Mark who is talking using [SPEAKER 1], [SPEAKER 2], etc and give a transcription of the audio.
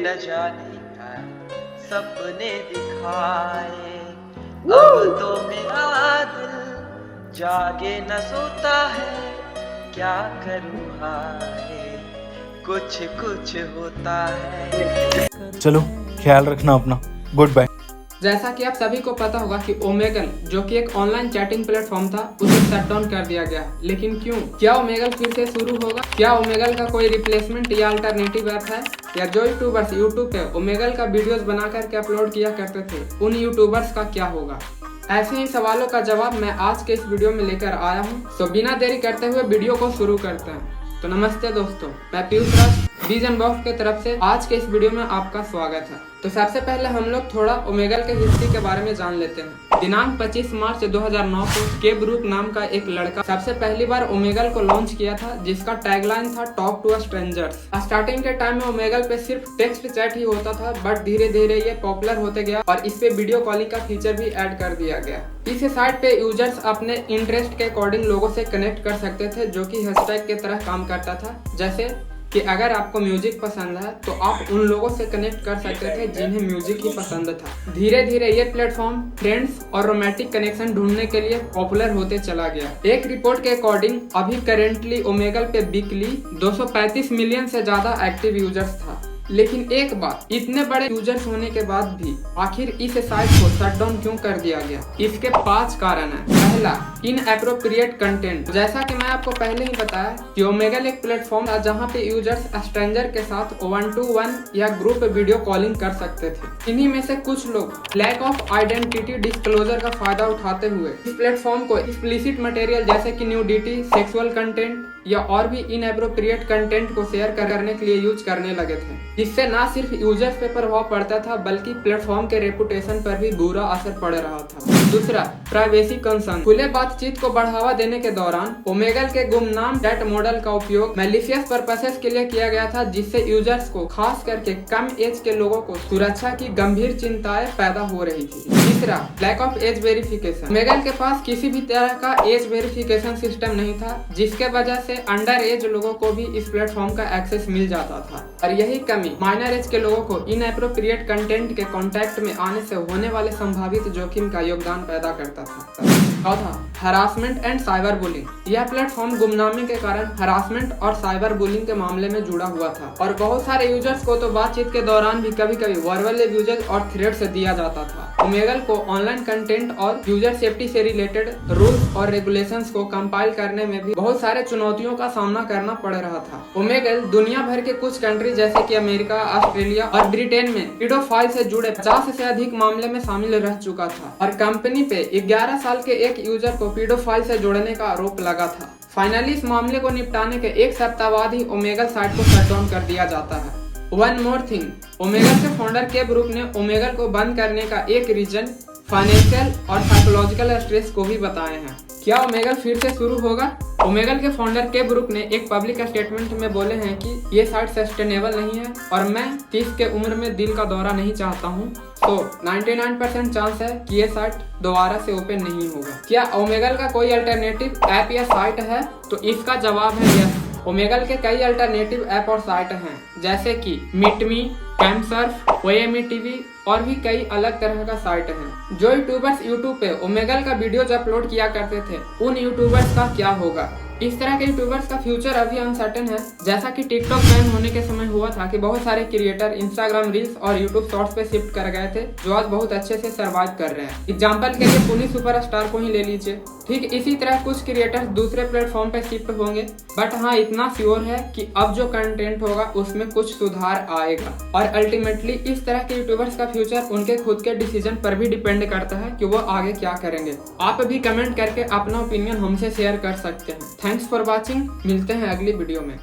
[SPEAKER 1] न जाने क्या सपने दिखाए। अब तो मेरा दिल जागे न सोता है, क्या करूँ हाय, कुछ कुछ होता है।
[SPEAKER 2] चलो ख्याल रखना अपना, गुड बाय।
[SPEAKER 3] जैसा कि आप सभी को पता होगा कि ओमेगल जो कि एक ऑनलाइन चैटिंग प्लेटफॉर्म था उसे शट डाउन कर दिया गया, लेकिन क्यों? क्या ओमेगल फिर से शुरू होगा? क्या ओमेगल का कोई रिप्लेसमेंट या अल्टरनेटिव ऐप है? या जो यूट्यूबर्स यूट्यूब पे ओमेगल का वीडियोस बना करके अपलोड किया करते थे उन यूट्यूबर्स का क्या होगा? ऐसे ही सवालों का जवाब मैं आज के इस वीडियो में लेकर आया हूँ। तो बिना देरी करते हुए वीडियो को शुरू करते हैं। तो नमस्ते दोस्तों, मैं पीयूष राज विजन बॉक्स की तरफ से आज के इस वीडियो में आपका स्वागत है। तो सबसे पहले हम लोग थोड़ा ओमेगल के हिस्ट्री के बारे में जान लेते हैं। दिनांक 25 मार्च 2009 को के ब्रूक नाम का एक लड़का सबसे पहली बार ओमेगल को लॉन्च किया था, जिसका टैगलाइन था टॉक टू स्ट्रेंजर्स। स्टार्टिंग के टाइम में ओमेगल पे सिर्फ टेक्स्ट चैट ही होता था, बट धीरे धीरे ये पॉपुलर होते गया और इस पे वीडियो कॉलिंग का फीचर भी ऐड कर दिया गया। इस साइट पे यूजर्स अपने इंटरेस्ट के अकॉर्डिंग लोगों से कनेक्ट कर सकते थे, जो कि हैशटैग की तरह काम करता था। जैसे कि अगर आपको म्यूजिक पसंद है तो आप उन लोगों से कनेक्ट कर सकते थे जिन्हें म्यूजिक ही पसंद था। धीरे धीरे ये प्लेटफॉर्म फ्रेंड्स और रोमांटिक कनेक्शन ढूंढने के लिए पॉपुलर होते चला गया। एक रिपोर्ट के अकॉर्डिंग अभी करेंटली ओमेगल पे वीकली 235 मिलियन से ज्यादा एक्टिव यूजर्स था। लेकिन एक बात, इतने बड़े यूजर्स होने के बाद भी आखिर इस साइट को शट डाउन क्यों कर दिया गया? इसके 5 कारण हैं। पहला, इनएप्रोप्रिएट कंटेंट। जैसा कि मैं आपको पहले ही बताया कि ओमेगल एक प्लेटफॉर्म था जहां पे यूजर्स स्ट्रेंजर के साथ 1-to-1 या ग्रुप वीडियो कॉलिंग कर सकते थे। इन्हीं में से कुछ लोग लैक ऑफ आइडेंटिटी डिस्क्लोजर का फायदा उठाते हुए इस प्लेटफॉर्म को एक्सप्लिसिट मटेरियल जैसे कि न्यूडिटी, सेक्सुअल कंटेंट या और भी इनएप्रोप्रिएट कंटेंट को शेयर करने के लिए यूज करने लगे थे, जिससे ना सिर्फ यूजर्स पे प्रभाव पड़ता था बल्कि प्लेटफॉर्म के रेपुटेशन पर भी बुरा असर पड़ रहा था। दूसरा, प्राइवेसी कंसर्न। खुले बातचीत को बढ़ावा देने के दौरान ओमेगल के गुमनाम चैट मॉडल का उपयोग मैलिशियस पर्पसेस के लिए किया गया था, जिससे यूजर्स को खास करके कम एज के लोगों को सुरक्षा की गंभीर चिंताएं पैदा हो रही थी। तीसरा, lack of age verification. Omegle के पास किसी भी तरह का एज वेरिफिकेशन सिस्टम नहीं था, जिसके वजह से अंडर एज लोगों को भी इस प्लेटफॉर्म का एक्सेस मिल जाता था और यही कमी माइनर एज के लोगों को इनएप्रोप्रिएट कंटेंट के कांटेक्ट में आने से होने वाले संभावित जोखिम का योगदान पैदा करता था। चौथा, हरासमेंट एंड साइबर बुलिंग। यह प्लेटफॉर्म गुमनामी के कारण हरासमेंट और साइबर बुलिंग के मामले में जुड़ा हुआ था और बहुत सारे यूजर्स को तो बातचीत के दौरान भी कभी कभी वर्बल अब्यूज और थ्रेट्स दिया जाता था। ओमेगल को ऑनलाइन कंटेंट और यूजर सेफ्टी से रिलेटेड रूल्स और रेगुलेशंस को कंपाइल करने में भी बहुत सारे चुनौतियों का सामना करना पड़ रहा था। ओमेगल दुनिया भर के कुछ कंट्री जैसे कि अमेरिका, ऑस्ट्रेलिया और ब्रिटेन में पीडोफाइल से जुड़े 50 से अधिक मामले में शामिल रह चुका था और कंपनी पे 11 साल के एक यूजर को पीडोफाइल से जोड़ने का आरोप लगा था। फाइनली इस मामले को निपटाने के एक सप्ताह बाद ही ओमेगल साइट को शट डाउन कर दिया जाता है। वन मोर थिंग, ओमेगल के फाउंडर के ब्रूक ने ओमेगल को बंद करने का एक रीजन फाइनेंशियल और साइकोलॉजिकल स्ट्रेस को भी बताए हैं। क्या ओमेगल फिर से शुरू होगा? ओमेगल के फाउंडर के ब्रूक ने एक पब्लिक स्टेटमेंट में बोले हैं कि ये साइट सस्टेनेबल नहीं है और मैं 30 के उम्र में दिल का दौरा नहीं चाहता हूँ, तो 99% चांस है कि ये साइट दोबारा से ओपन नहीं होगा। क्या ओमेगल का कोई अल्टरनेटिव ऐप या साइट है? तो इसका जवाब है यस। ओमेगल के कई अल्टरनेटिव ऐप और साइट हैं, जैसे कि मीटमी, कैमसर्फ, ओएमई टीवी और भी कई अलग तरह का साइट हैं। जो यूट्यूबर्स यूट्यूब पे ओमेगल का वीडियोज अपलोड किया करते थे उन यूट्यूबर्स का क्या होगा? इस तरह के यूट्यूबर्स का फ्यूचर अभी अनसर्टेन है। जैसा कि टिकटॉक बैन होने के समय हुआ था कि बहुत सारे क्रिएटर इंस्टाग्राम रील्स और यूट्यूब शॉर्ट्स पे शिफ्ट कर गए थे, जो आज बहुत अच्छे से सर्वाइव कर रहे हैं। एग्जांपल के लिए पुनी सुपरस्टार को ही ले लीजिए। ठीक इसी तरह कुछ क्रिएटर्स दूसरे प्लेटफॉर्म पे शिफ्ट होंगे, बट हाँ इतना श्योर है कि अब जो कंटेंट होगा उसमें कुछ सुधार आएगा और अल्टीमेटली इस तरह के यूट्यूबर्स का फ्यूचर उनके खुद के डिसीजन पर भी डिपेंड करता है कि वो आगे क्या करेंगे। आप भी कमेंट करके अपना ओपिनियन हमसे शेयर कर सकते हैं। थैंक्स फॉर वॉचिंग, मिलते हैं अगली वीडियो में।